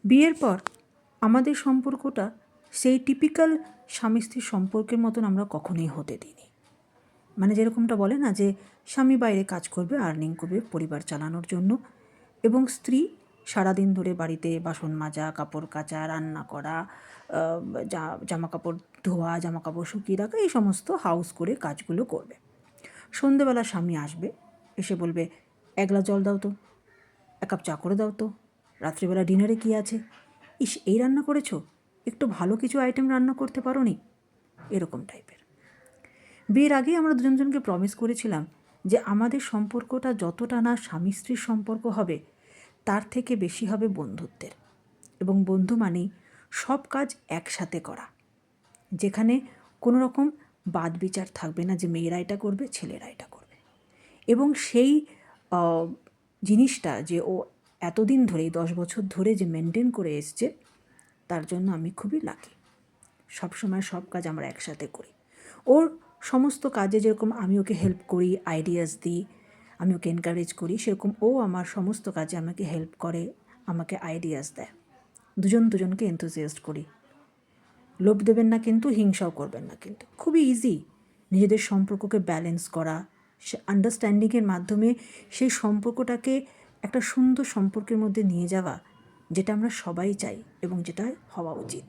বিয়ের পর আমাদের সম্পর্কটা সেই টিপিক্যাল স্বামী স্ত্রীর সম্পর্কের মতন আমরা কখনোই হতে দিইনি। মানে যেরকমটা বলে না যে স্বামী বাইরে কাজ করবে, আর্নিং করবে পরিবার চালানোর জন্য, এবং স্ত্রী সারাদিন ধরে বাড়িতে বাসন মাজা, কাপড় কাচা, রান্না করা, জামা কাপড় ধোয়া, জামা কাপড় শুকিয়ে রাখা, এই সমস্ত হাউস করে কাজগুলো করবে। সন্ধেবেলা স্বামী আসবে, এসে বলবে, এক গ্লাস জল দাও তো, এক কাপ চা করে দাও তো, রাত্রিবেলা ডিনারে কী আছে, ইস এই রান্না করেছো, একটু ভালো কিছু আইটেম রান্না করতে পারো নি, এরকম টাইপের। বিয়ের আগেই আমরা দুজনকে প্রমিস করেছিলাম যে আমাদের সম্পর্কটা যতটা না স্বামী স্ত্রীর সম্পর্ক হবে, তার থেকে বেশি হবে বন্ধুত্বের। এবং বন্ধু মানেই সব কাজ একসাথে করা, যেখানে কোনো রকম বাদ বিচার থাকবে না যে মেয়েরা এটা করবে, ছেলেরা এটা করবে। এবং সেই জিনিসটা যে ও এতদিন ধরে 10 বছর ধরে যে মেনটেন করে এসছে, তার জন্য আমি খুবই লাকি। সবসময় সব কাজ আমরা একসাথে করি। ওর সমস্ত কাজে যেরকম আমি ওকে হেল্প করি, আইডিয়াস দিই, আমি ওকে এনকারেজ করি, সেরকম ও আমার সমস্ত কাজে আমাকে হেল্প করে, আমাকে আইডিয়াস দেয়। দুজন দুজনকে এনথুজিয়াস্ট করি। লোভ দেবেন না কিন্তু, হিংসাও করবেন না কিন্তু। খুবই ইজি নিজেদের সম্পর্ককে ব্যালেন্স করা, আন্ডারস্ট্যান্ডিংয়ের মাধ্যমে সেই সম্পর্কটাকে একটা সুন্দর সম্পর্কের মধ্যে নিয়ে যাওয়া, যেটা আমরা সবাই চাই এবং যেটা হওয়া উচিত।